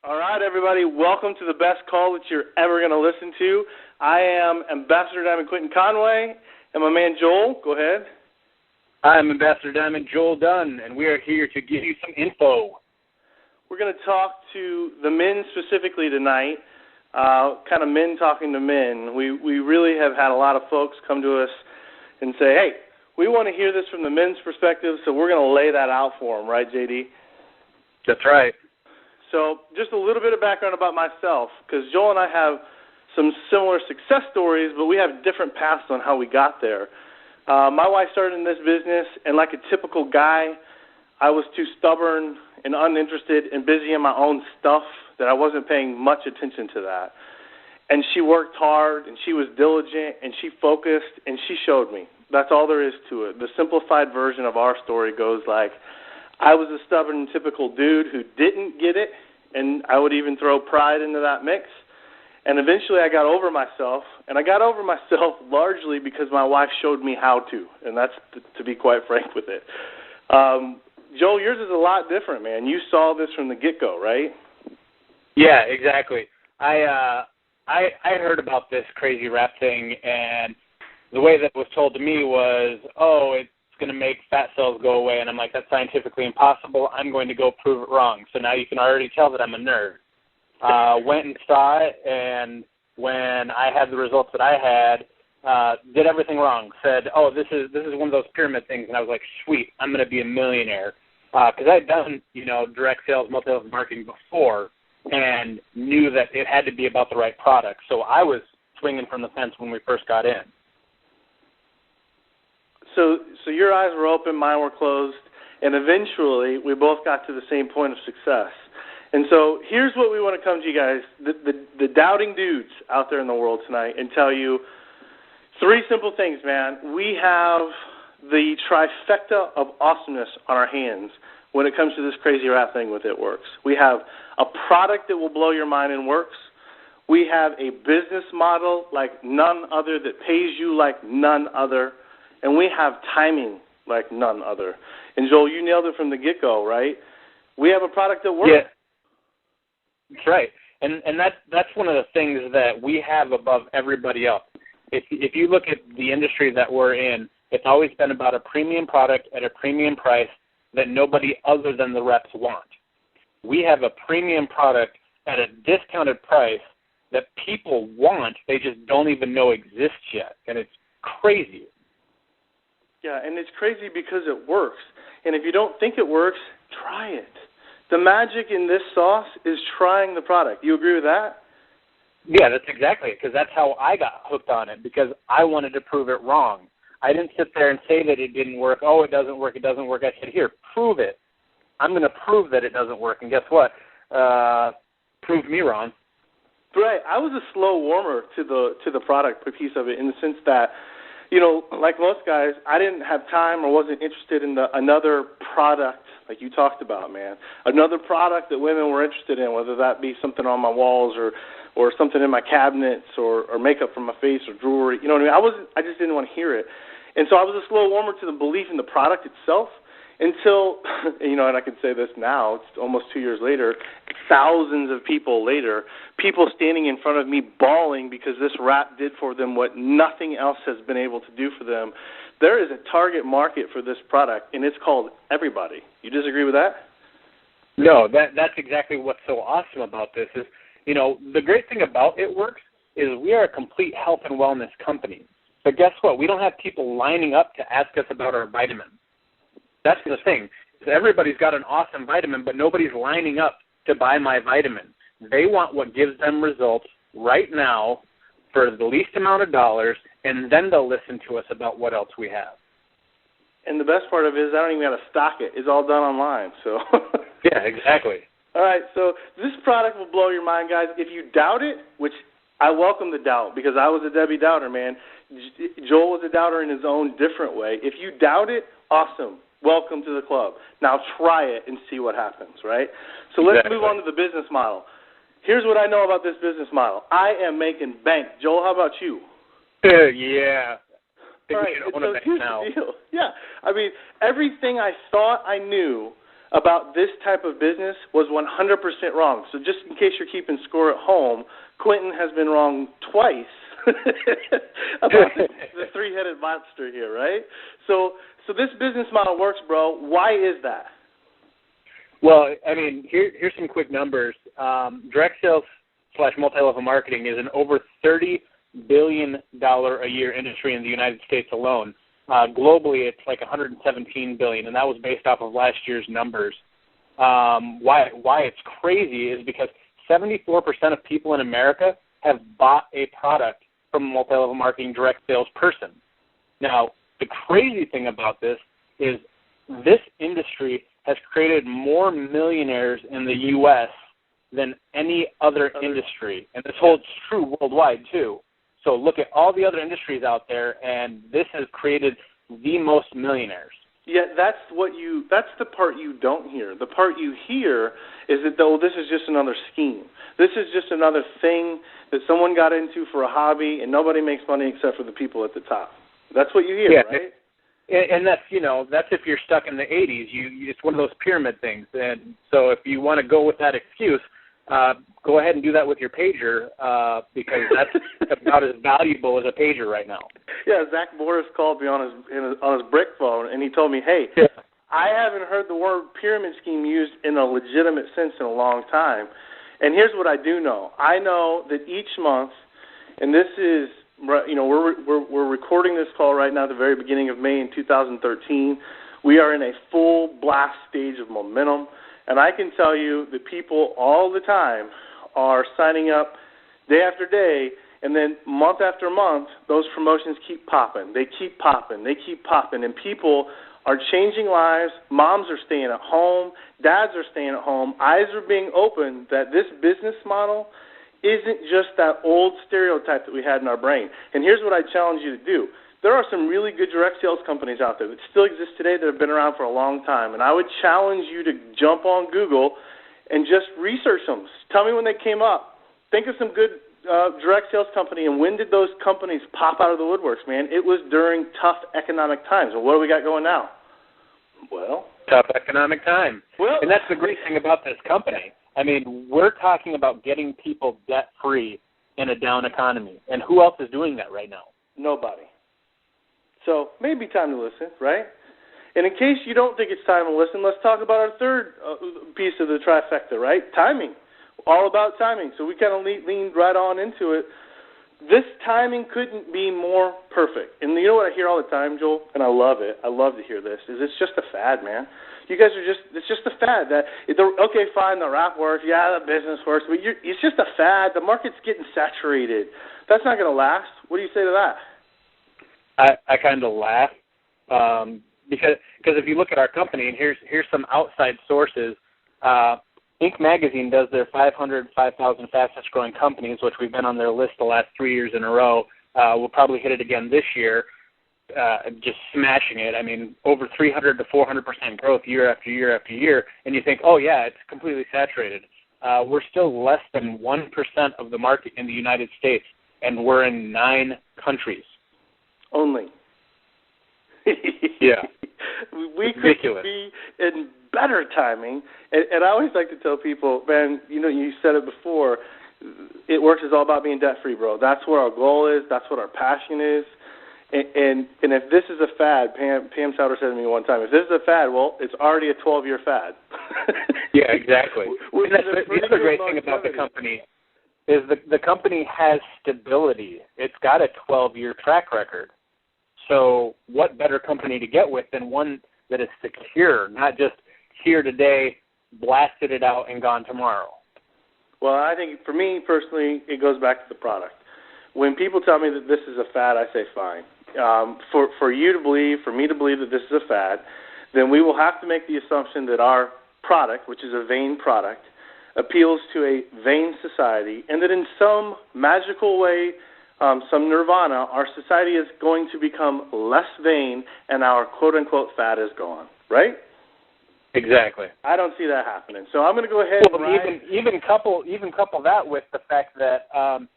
All right, everybody, welcome to the best call that you're ever going to listen to. I am Ambassador Diamond Quentin Conway, and my man Joel, go ahead. I'm Ambassador Diamond Joel Dunn, and we are here to give you some info. We're going to talk to the men specifically tonight, kind of men talking to men. We really have had a lot of folks come to us and say, hey, we want to hear this from the men's perspective, so we're going to lay that out for them, right, JD? That's right. So just a little bit of background about myself, because Joel and I have some similar success stories, but we have different paths on how we got there. My wife started in this business, and like a typical guy, I was too stubborn and uninterested and busy in my own stuff that I wasn't paying much attention to that. And she worked hard, and she was diligent, and she focused, and she showed me. That's all there is to it. The simplified version of our story goes like, I was a stubborn, typical dude who didn't get it, and I would even throw pride into that mix. And eventually I got over myself, and I got over myself largely because my wife showed me how to, and that's to be quite frank with it. Joel, yours is a lot different, man. You saw this from the get-go, right? Yeah, exactly. I heard about this crazy rap thing, and the way that was told to me was, it's going to make fat cells go away, and I'm like, that's scientifically impossible. I'm going to go prove it wrong. So now you can already tell that I'm a nerd. Went and saw it, and when I had the results that I had, did everything wrong. Said, this is one of those pyramid things, and I was like, sweet, I'm going to be a millionaire. Because I had done, direct sales, multi-level marketing before, and knew that it had to be about the right product. So I was swinging from the fence when we first got in. So your eyes were open, mine were closed, and eventually we both got to the same point of success. And so here's what we want to come to you guys, the doubting dudes out there in the world tonight, and tell you three simple things, man. We have the trifecta of awesomeness on our hands when it comes to this crazy rap thing with It Works. We have a product that will blow your mind and works. We have a business model like none other that pays you like none other. And we have timing like none other. And, Joel, you nailed it from the get-go, right? We have a product that works. Yeah, that's right. And that's one of the things that we have above everybody else. If you look at the industry that we're in, it's always been about a premium product at a premium price that nobody other than the reps want. We have a premium product at a discounted price that people want, they just don't even know exists yet. And it's crazy. Yeah, and it's crazy because it works. And if you don't think it works, try it. The magic in this sauce is trying the product. You agree with that? Yeah, that's exactly it, because that's how I got hooked on it, because I wanted to prove it wrong. I didn't sit there and say that it didn't work. It doesn't work, it doesn't work. I said, here, prove it. I'm going to prove that it doesn't work. And guess what? Proved me wrong. Right. I was a slow warmer to the product piece of it in the sense that, like most guys, I didn't have time or wasn't interested in another product like you talked about, man. Another product that women were interested in, whether that be something on my walls or something in my cabinets or makeup for my face or jewelry. You know what I mean? I just didn't want to hear it. And so I was a slow warmer to the belief in the product itself until, and I can say this now, it's almost 2 years later, thousands of people later, people standing in front of me bawling because this rap did for them what nothing else has been able to do for them. There is a target market for this product, and it's called everybody. You disagree with that? No, that's exactly what's so awesome about this is, the great thing about It Works is we are a complete health and wellness company. But guess what? We don't have people lining up to ask us about our vitamin. That's the thing. Everybody's got an awesome vitamin, but nobody's lining up to buy my vitamin. They want what gives them results right now for the least amount of dollars, and then they'll listen to us about what else we have. And the best part of it is I don't even have to stock it. It's all done online. So yeah, exactly. All right, so this product will blow your mind, guys. If you doubt it, which I welcome the doubt because I was a Debbie doubter, man. Joel was a doubter in his own different way. If you doubt it, awesome. Welcome to the club. Now try it and see what happens, right? So let's move on to the business model. Here's what I know about this business model. I am making bank. Joel, how about you? Yeah. All right, so here's the deal. Yeah, I mean, everything I thought I knew about this type of business was 100% wrong. So just in case you're keeping score at home, Quentin has been wrong twice about the three-headed monster here, right? So this business model works, bro. Why is that? Well, I mean, here's some quick numbers. Direct sales / multi-level marketing is an over $30 billion a year industry in the United States alone. Globally, it's like $117 billion, and that was based off of last year's numbers. Why it's crazy is because 74% of people in America have bought a product from a multi-level marketing direct sales person. Now, the crazy thing about this is this industry has created more millionaires in the U.S. than any other industry, and this holds true worldwide too. So look at all the other industries out there, and this has created the most millionaires. Yeah, that's the part you don't hear. The part you hear is that, though, this is just another scheme. This is just another thing that someone got into for a hobby, and nobody makes money except for the people at the top. That's what you hear, right? And that's if you're stuck in the 80s. It's one of those pyramid things. And so if you want to go with that excuse, go ahead and do that with your pager because that's about as valuable as a pager right now. Yeah, Zach Boris called me on his brick phone, and he told me, hey, I haven't heard the word pyramid scheme used in a legitimate sense in a long time. And here's what I do know. I know that each month, and this is, we're recording this call right now at the very beginning of May in 2013. We are in a full blast stage of momentum. And I can tell you that people all the time are signing up day after day, and then month after month, those promotions keep popping. They keep popping. They keep popping. And people are changing lives. Moms are staying at home. Dads are staying at home. Eyes are being opened that this business model isn't just that old stereotype that we had in our brain. And here's what I challenge you to do. There are some really good direct sales companies out there that still exist today that have been around for a long time, and I would challenge you to jump on Google and just research them. Tell me when they came up. Think of some good direct sales company, and when did those companies pop out of the woodworks, man? It was during tough economic times. And what do we got going now? Well, tough economic time. Well, and that's the great thing about this company. I mean, we're talking about getting people debt-free in a down economy, and who else is doing that right now? Nobody. So maybe time to listen, right? And in case you don't think it's time to listen, let's talk about our third piece of the trifecta, right? Timing. All about timing. So we kind of leaned right on into it. This timing couldn't be more perfect. And you know what I hear all the time, Joel? And I love it. I love to hear this. Is it's just a fad, man. You guys are it's just a fad. Okay, fine, the rap works. Yeah, the business works. But it's just a fad. The market's getting saturated. That's not going to last. What do you say to that? I kind of laugh because if you look at our company, and here's some outside sources. Inc. Magazine does their 5,000 fastest growing companies, which we've been on their list the last 3 years in a row. We'll probably hit it again this year, just smashing it. I mean, over 300 to 400% growth year after year after year. And you think, oh, yeah, it's completely saturated. We're still less than 1% of the market in the United States, and we're in 9 countries. Only. Yeah. We could be in better timing. And I always like to tell people, man, you said it before, It Works is all about being debt-free, bro. That's what our goal is. That's what our passion is. And if this is a fad, Pam Souter said to me one time, if this is a fad, well, it's already a 12-year fad. Yeah, exactly. And that's the other great thing about the company is the company has stability. It's got a 12-year track record. So what better company to get with than one that is secure, not just here today, blasted it out, and gone tomorrow? Well, I think for me personally, it goes back to the product. When people tell me that this is a fad, I say fine. For you to believe, for me to believe that this is a fad, then we will have to make the assumption that our product, which is a vain product, appeals to a vain society, and that in some magical way, some nirvana, our society is going to become less vain and our quote-unquote fad is gone, right? Exactly. I don't see that happening. So I'm going to go ahead and even couple that with the fact that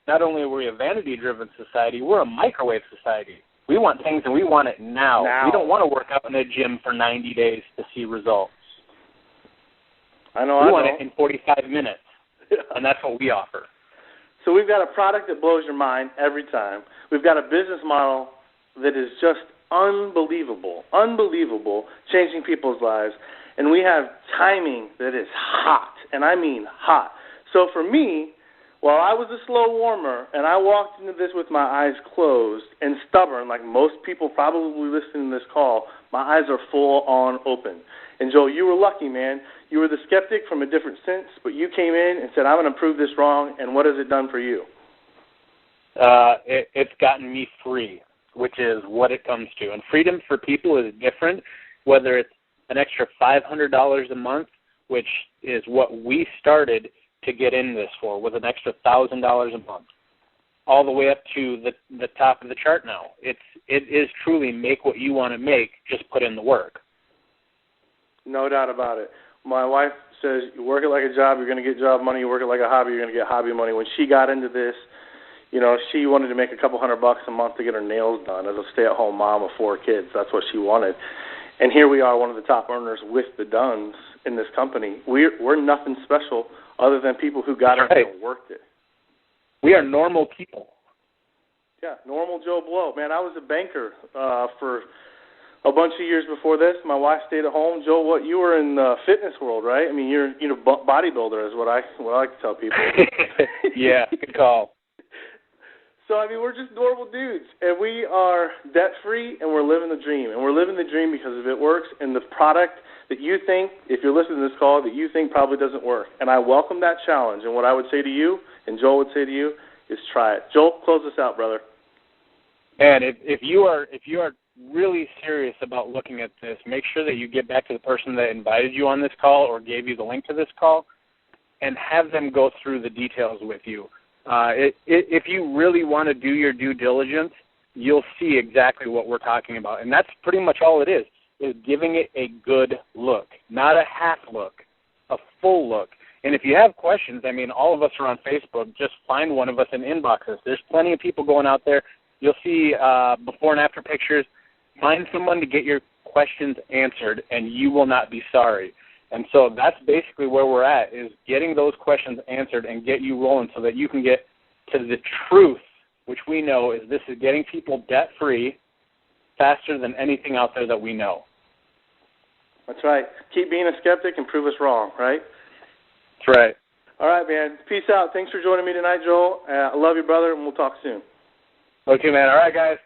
not only are we a vanity-driven society, we're a microwave society. We want things and we want it now. We don't want to work out in a gym for 90 days to see results. I know. We want it in 45 minutes, and that's what we offer. So we've got a product that blows your mind every time. We've got a business model that is just unbelievable, changing people's lives. And we have timing that is hot, and I mean hot. So for me, while I was a slow warmer and I walked into this with my eyes closed and stubborn, like most people probably listening to this call, my eyes are full on open. And Joel, you were lucky, man. You were the skeptic from a different sense, but you came in and said, I'm going to prove this wrong, and what has it done for you? It's gotten me free, which is what it comes to. And freedom for people is different, whether it's an extra $500 a month, which is what we started to get in this for, with an extra $1,000 a month, all the way up to the top of the chart now. It is truly make what you want to make, just put in the work. No doubt about it. My wife says, you work it like a job, you're going to get job money. You work it like a hobby, you're going to get hobby money. When she got into this, you know, she wanted to make a couple $100 a month to get her nails done. As a stay-at-home mom of 4 kids, that's what she wanted. And here we are, one of the top earners with the Duns in this company. We're nothing special other than people who got it and worked it. We are normal people. Yeah, normal Joe Blow. Man, I was a banker for a bunch of years before this. My wife stayed at home. Joe, you were in the fitness world, right? I mean, you're bodybuilder is what I like to tell people. Yeah, good call. So, I mean, we're just normal dudes, and we are debt-free, and we're living the dream. And we're living the dream because if it works, and the product that you think, if you're listening to this call, that you think probably doesn't work. And I welcome that challenge. And what I would say to you, and Joel would say to you, is try it. Joel, close us out, brother. And if you are really serious about looking at this, make sure that you get back to the person that invited you on this call or gave you the link to this call and have them go through the details with you. If you really want to do your due diligence, you'll see exactly what we're talking about. And that's pretty much all it is giving it a good look, not a half look, a full look. And if you have questions, I mean, all of us are on Facebook. Just find one of us and inbox us. There's plenty of people going out there. You'll see before and after pictures. Find someone to get your questions answered, and you will not be sorry. And so that's basically where we're at, is getting those questions answered and get you rolling so that you can get to the truth, which we know is this is getting people debt-free faster than anything out there that we know. That's right. Keep being a skeptic and prove us wrong, right? That's right. All right, man. Peace out. Thanks for joining me tonight, Joel. I love you, brother, and we'll talk soon. Okay, man. All right, guys.